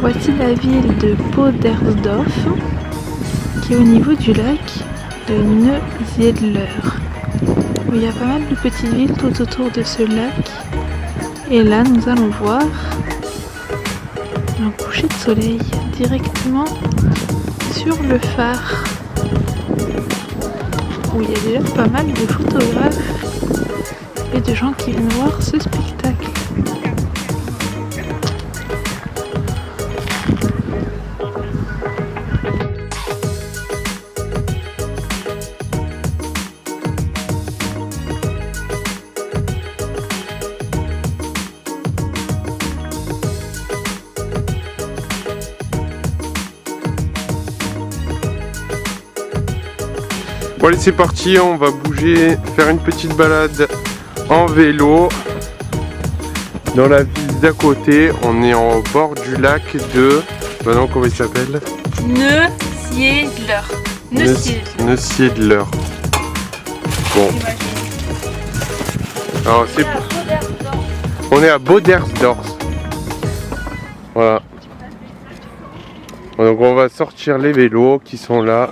Voici la ville de Podersdorf, qui est au niveau du lac de Neusiedler. Il y a pas mal de petites villes tout autour de ce lac. Et là, nous allons voir un coucher de soleil directement sur le phare, où il y a déjà pas mal de photographes et de gens qui viennent voir ce spectacle. Bon allez, c'est parti, on va bouger, faire une petite balade en vélo dans la ville d'à côté. On est au bord du lac de... Bah non, comment il s'appelle? Neusiedler. Neusiedler. Bon. Alors c'est... On est à Podersdorf. Voilà. Donc on va sortir les vélos qui sont là.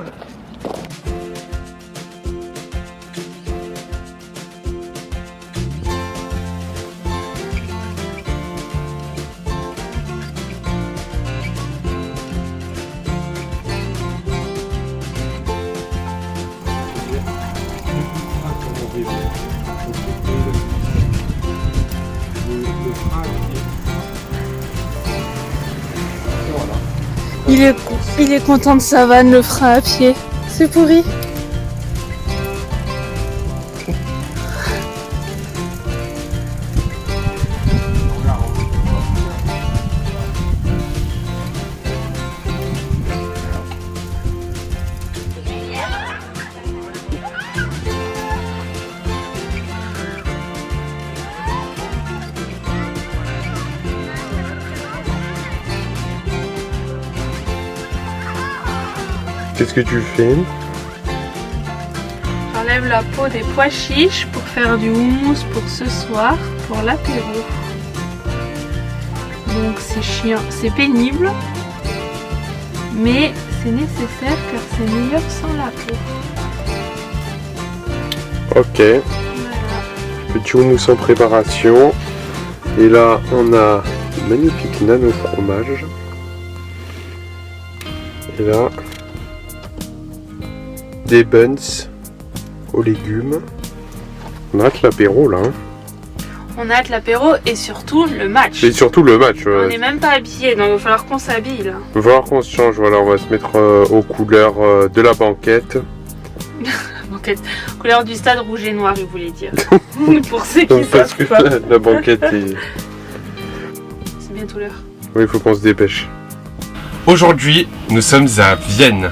Il est content de sa vanne, le frein à pied. C'est pourri. Qu'est-ce que tu fais? J'enlève la peau des pois chiches pour faire du houmous pour ce soir, pour l'apéro. Donc c'est chiant, c'est pénible, mais c'est nécessaire car c'est meilleur sans la peau. Ok. Voilà. Petit houmous en préparation. Et là, on a magnifique nano fromage. Et là, des buns aux légumes. On a hâte l'apéro là. Hein. On a hâte l'apéro et surtout le match. Et surtout le match. On n'est même pas habillés, donc il va falloir qu'on s'habille là. Il va falloir qu'on se change. Voilà, on va se mettre aux couleurs de la banquette. Banquette. Couleur du stade rouge et noir, il voulait dire. Pour ceux qui Parce savent que pas. la banquette est... C'est bientôt l'heure. Oui, il faut qu'on se dépêche. Aujourd'hui, nous sommes à Vienne.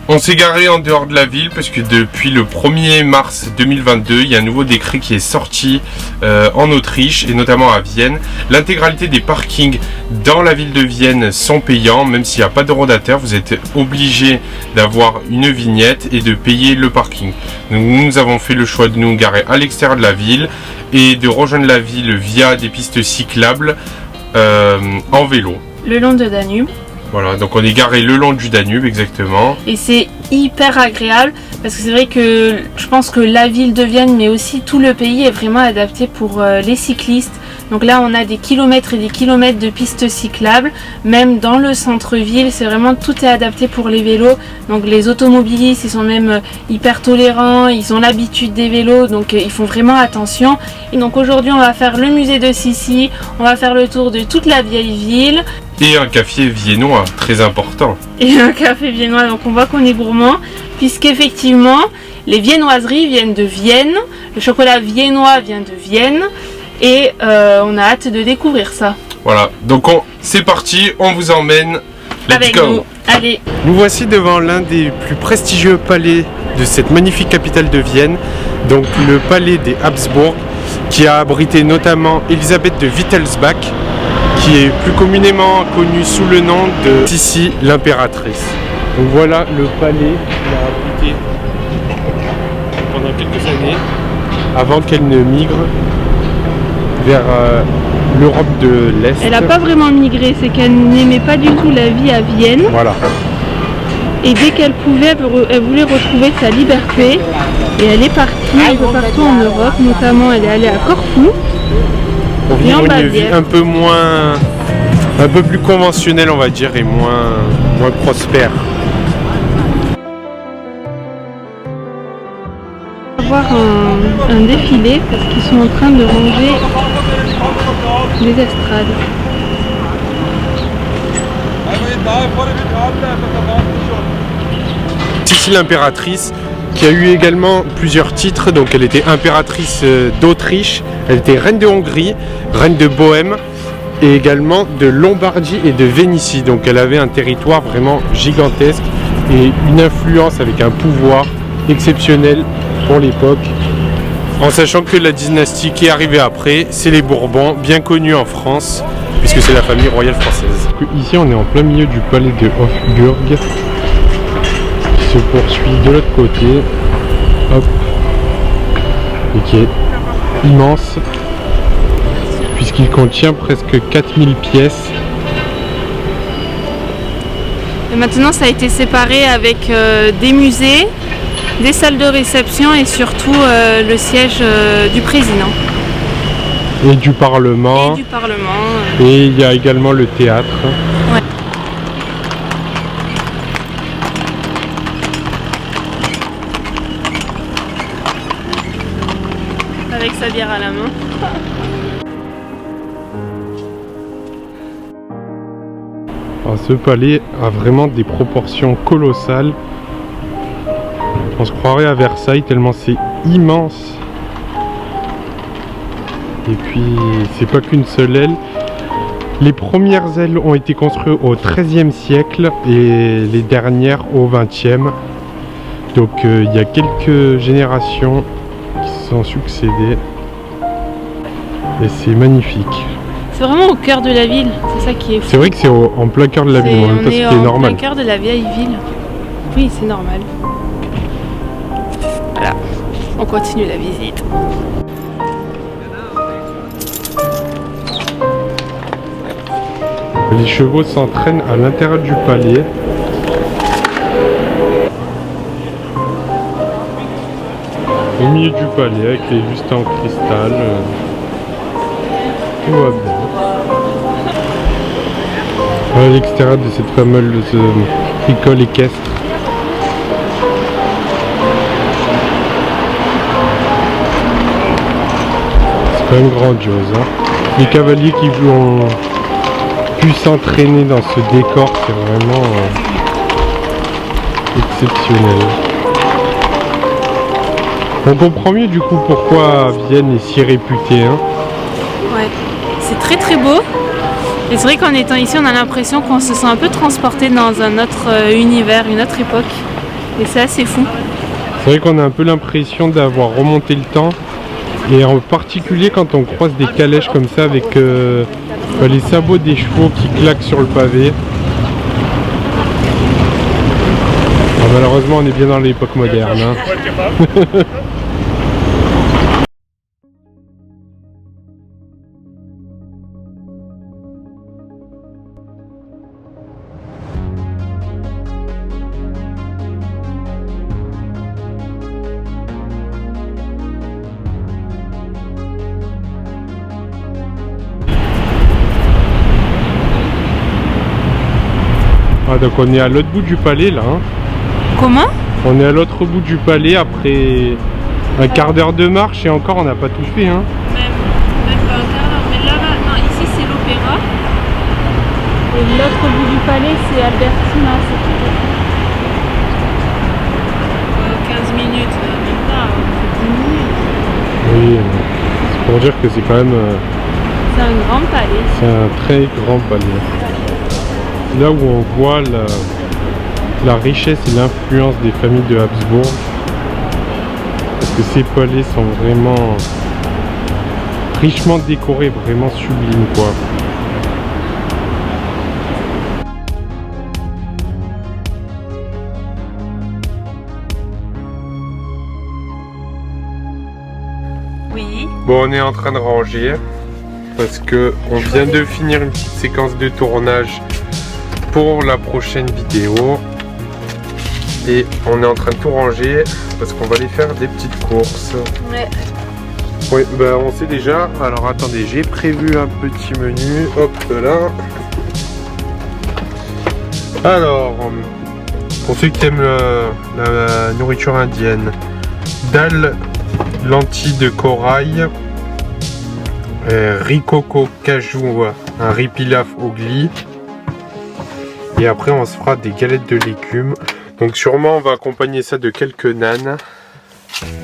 On s'est garé en dehors de la ville parce que depuis le 1er mars 2022, il y a un nouveau décret qui est sorti en Autriche et notamment à Vienne. L'intégralité des parkings dans la ville de Vienne sont payants, même s'il n'y a pas de rodateur, vous êtes obligé d'avoir une vignette et de payer le parking. Donc nous avons fait le choix de nous garer à l'extérieur de la ville et de rejoindre la ville via des pistes cyclables en vélo. Le long de Danube. Voilà, donc on est garé le long du Danube exactement. Et c'est hyper agréable parce que c'est vrai que je pense que la ville de Vienne mais aussi tout le pays est vraiment adapté pour les cyclistes. Donc là on a des kilomètres et des kilomètres de pistes cyclables, même dans le centre-ville, c'est vraiment tout est adapté pour les vélos. Donc les automobilistes ils sont même hyper tolérants, ils ont l'habitude des vélos, donc ils font vraiment attention. Et donc aujourd'hui on va faire le musée de Sissi, on va faire le tour de toute la vieille ville. Et un café viennois, très important. Et un café viennois, donc on voit qu'on est gourmand, puisqu'effectivement les viennoiseries viennent de Vienne, le chocolat viennois vient de Vienne, et on a hâte de découvrir ça. Voilà, donc c'est parti, on vous emmène. Let's Avec go. nous. Allez. Nous voici devant l'un des plus prestigieux palais de cette magnifique capitale de Vienne, donc le palais des Habsbourg, qui a abrité notamment Elisabeth de Wittelsbach, qui est plus communément connue sous le nom de Sissi l'impératrice. Donc voilà le palais qui a abrité pendant quelques années, avant qu'elle ne migre vers l'Europe de l'Est. Elle n'a pas vraiment migré, c'est qu'elle n'aimait pas du tout la vie à Vienne. Voilà. Et dès qu'elle pouvait, elle voulait retrouver sa liberté. Et elle est partie un peu partout en Europe, notamment elle est allée à Corfou. Pour vivre une vie un peu plus conventionnelle, on va dire, et moins prospère. On va voir un défilé parce qu'ils sont en train de ranger les estrades. Ici l'impératrice qui a eu également plusieurs titres, donc elle était impératrice d'Autriche, elle était reine de Hongrie, reine de Bohême et également de Lombardie et de Vénétie, donc elle avait un territoire vraiment gigantesque et une influence avec un pouvoir exceptionnel pour l'époque, en sachant que la dynastie qui est arrivée après, c'est les Bourbons, bien connus en France puisque c'est la famille royale française. Ici on est en plein milieu du palais de Hofburg, se poursuit de l'autre côté, hop, et qui est immense puisqu'il contient presque 4000 pièces. Et maintenant ça a été séparé avec des musées, des salles de réception et surtout le siège du président. Et du Parlement. Et du Parlement. Et il y a également le théâtre. Ouais. Avec sa bière à la main. Alors, ce palais a vraiment des proportions colossales. On se croirait à Versailles tellement c'est immense. Et puis c'est pas qu'une seule aile. Les premières ailes ont été construites au XIIIe siècle et les dernières au XXe. Donc il y a quelques générations qui se sont succédées. Et c'est magnifique. C'est vraiment au cœur de la ville, c'est ça qui est fou. C'est vrai que c'est en plein cœur de la ville, en même temps c'était normal. En plein cœur de la vieille ville. Oui, c'est normal. Voilà, on continue la visite. Les chevaux s'entraînent à l'intérieur du palais. Au milieu du palais avec les bustes en cristal. Tout va bien. À l'extérieur de cette fameuse école équestre. C'est quand même grandiose. Hein. Les cavaliers qui ont pu s'entraîner dans ce décor, c'est vraiment exceptionnel. On comprend mieux du coup pourquoi Vienne est si réputée. Hein. Ouais, c'est très très beau. Et c'est vrai qu'en étant ici, on a l'impression qu'on se sent un peu transporté dans un autre univers, une autre époque. Et c'est assez fou. C'est vrai qu'on a un peu l'impression d'avoir remonté le temps. Et en particulier quand on croise des calèches comme ça avec les sabots des chevaux qui claquent sur le pavé. Alors, malheureusement, on est bien dans l'époque moderne. Hein. Ah, donc on est à l'autre bout du palais là. Hein. Comment? On est à l'autre bout du palais après un quart d'heure de marche et encore on n'a pas tout fait. Hein. Même pas un quart d'heure. Mais là-bas, non, ici c'est l'opéra. Et l'autre bout du palais c'est Albertina. 15 minutes, même pas, 10 minutes. Oui, c'est pour dire que c'est quand même... c'est un grand palais. C'est un très grand palais. Là où on voit la richesse et l'influence des familles de Habsbourg. Parce que ces palais sont vraiment richement décorés, vraiment sublimes quoi. Oui. Bon, on est en train de ranger. parce que on vient de finir une petite séquence de tournage pour la prochaine vidéo. Et on est en train de tout ranger parce qu'on va aller faire des petites courses. Ouais. Oui, bah on sait déjà. Alors attendez, j'ai prévu un petit menu. Hop là. Alors, pour ceux qui aiment la nourriture indienne, dalle, lentilles de corail, riz coco cajou, un riz pilaf au glis. Et après on se fera des galettes de légumes. Donc sûrement on va accompagner ça de quelques nanes.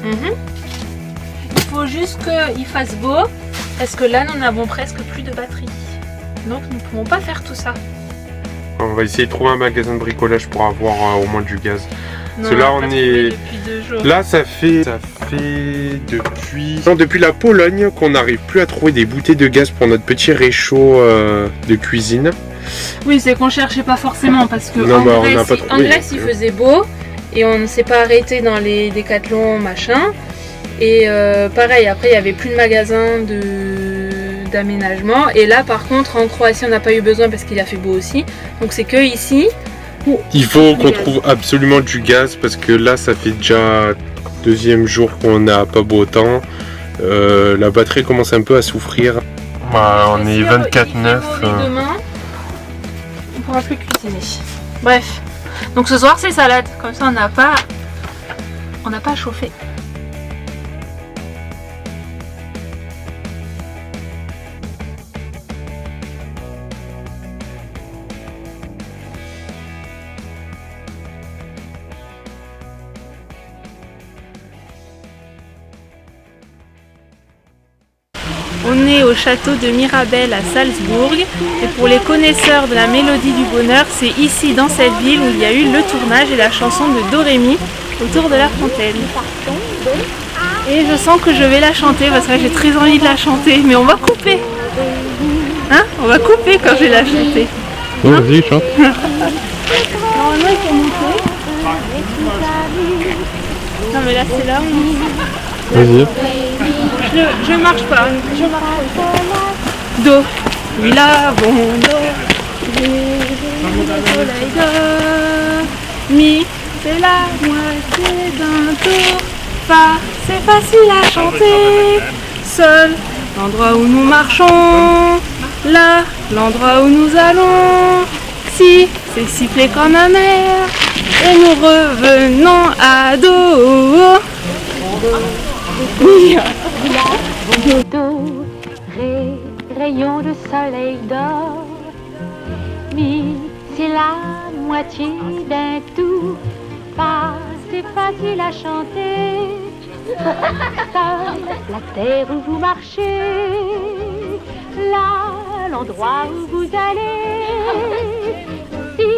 Il faut juste qu'il fasse beau parce que là nous n'avons presque plus de batterie. Donc nous ne pouvons pas faire tout ça. On va essayer de trouver un magasin de bricolage pour avoir au moins du gaz. Non, parce que là on on est... Depuis 2 jours. Là ça fait depuis... Non, depuis la Pologne qu'on n'arrive plus à trouver des bouteilles de gaz pour notre petit réchaud de cuisine. Oui, c'est qu'on cherchait pas forcément parce que Non, en, bah, on Grèce, n'a pas trouvé, en Grèce il faisait beau et on ne s'est pas arrêté dans les décathlons machin. Et pareil, après il n'y avait plus de magasin d'aménagement. Et là par contre en Croatie on n'a pas eu besoin parce qu'il a fait beau aussi. Donc c'est que ici. Il faut qu'on trouve absolument du gaz parce que là ça fait déjà 2e jour qu'on n'a pas beau temps. La batterie commence un peu à souffrir. Bah, on est 24/9. Demain, on pourra plus cuisiner. Bref, donc ce soir c'est salade. Comme ça on n'a pas à chauffer. On est au château de Mirabel à Salzbourg et pour les connaisseurs de la mélodie du bonheur, c'est ici dans cette ville où il y a eu le tournage et la chanson de Dorémy autour de la fontaine. Et je sens que je vais la chanter parce que j'ai très envie de la chanter, mais on va couper. Hein? On va couper quand je vais la chanter. Oh, vas-y, chante. Normalement il faut monter. Non mais là c'est là où... Vas-y. Je marche pas. Do, oui là, bon do. Soleil do, mi, c'est la moitié d'un tour. Fa, c'est facile à chanter. Sol, l'endroit où nous marchons. La, l'endroit où nous allons. Si, c'est siffler comme un air. Et nous revenons à do. Oui. Do, ré, rayon de soleil d'or. Mi, c'est la moitié d'un tout. Fa, c'est facile à chanter. Sol, la terre où vous marchez. Là, l'endroit où vous allez. Si,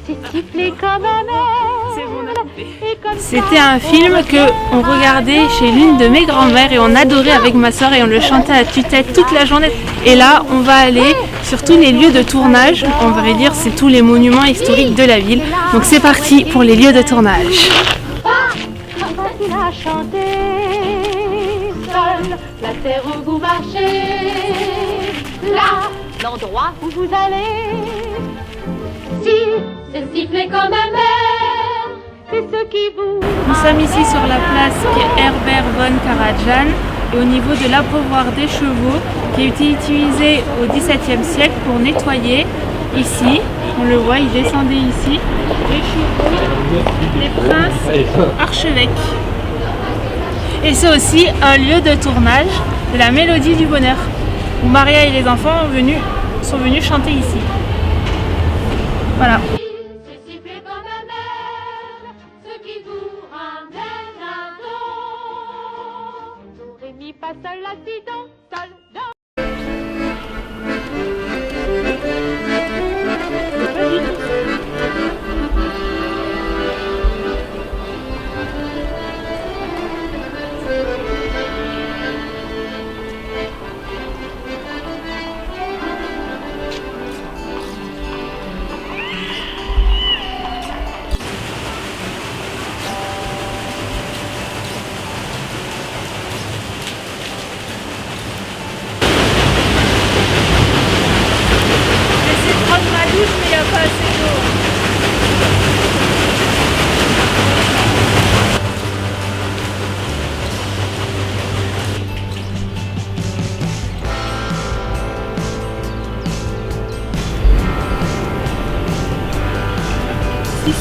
c'est siffler comme un air. C'était un film que on regardait chez l'une de mes grand-mères et on adorait avec ma soeur et on le chantait à tue-tête toute la journée. Et là, on va aller sur tous les lieux de tournage. On va dire c'est tous les monuments historiques de la ville. Donc c'est parti pour les lieux de tournage. Facile à chanter, seul, la terre où vous marchez, là, l'endroit où vous allez. Si, c'est siffler comme un air, c'est ce qui vous... Nous sommes ici sur la place qui est Herbert von Karajan et au niveau de l'abreuvoir des chevaux qui est utilisé au XVIIe siècle pour nettoyer. Ici, on le voit, il descendait ici, les chevaux, les princes, archevêques. Et c'est aussi un lieu de tournage de la Mélodie du bonheur où Maria et les enfants sont venus chanter ici. Voilà. Pas seul, la si, do, sol, do.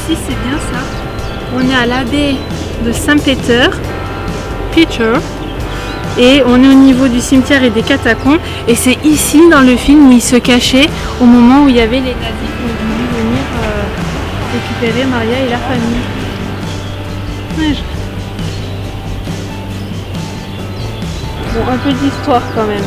Si, c'est bien ça. On est à l'abbaye de Saint-Peter, et on est au niveau du cimetière et des catacombes. Et c'est ici dans le film où il se cachait au moment où il y avait les nazis qui ont voulu venir récupérer Maria et la famille. Ouais, bon, un peu d'histoire quand même.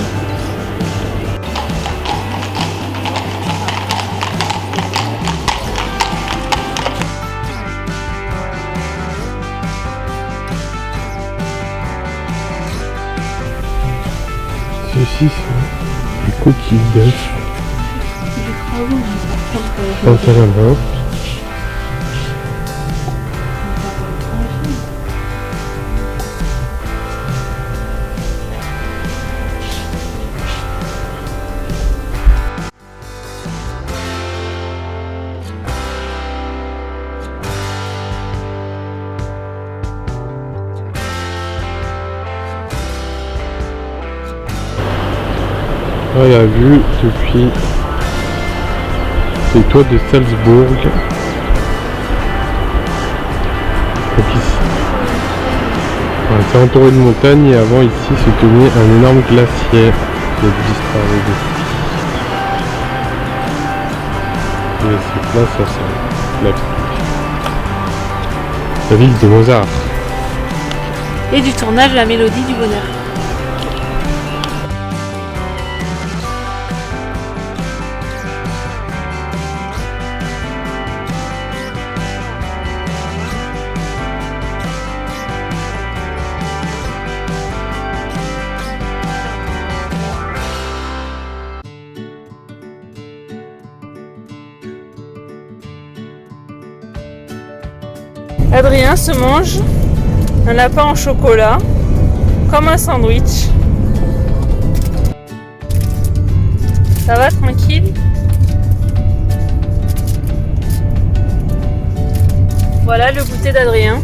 Ceci, c'est des coquilles d'œufs. Dans la main. Ah, la vue depuis les toits de Salzbourg. Donc ici, voilà, c'est entouré de montagnes et avant ici se tenait un énorme glacier qui a disparu depuis. Et cette place, ça c'est la ville de Mozart. Et du tournage La Mélodie du Bonheur. Adrien se mange un lapin en chocolat, comme un sandwich. Ça va, tranquille? Voilà le goûter d'Adrien.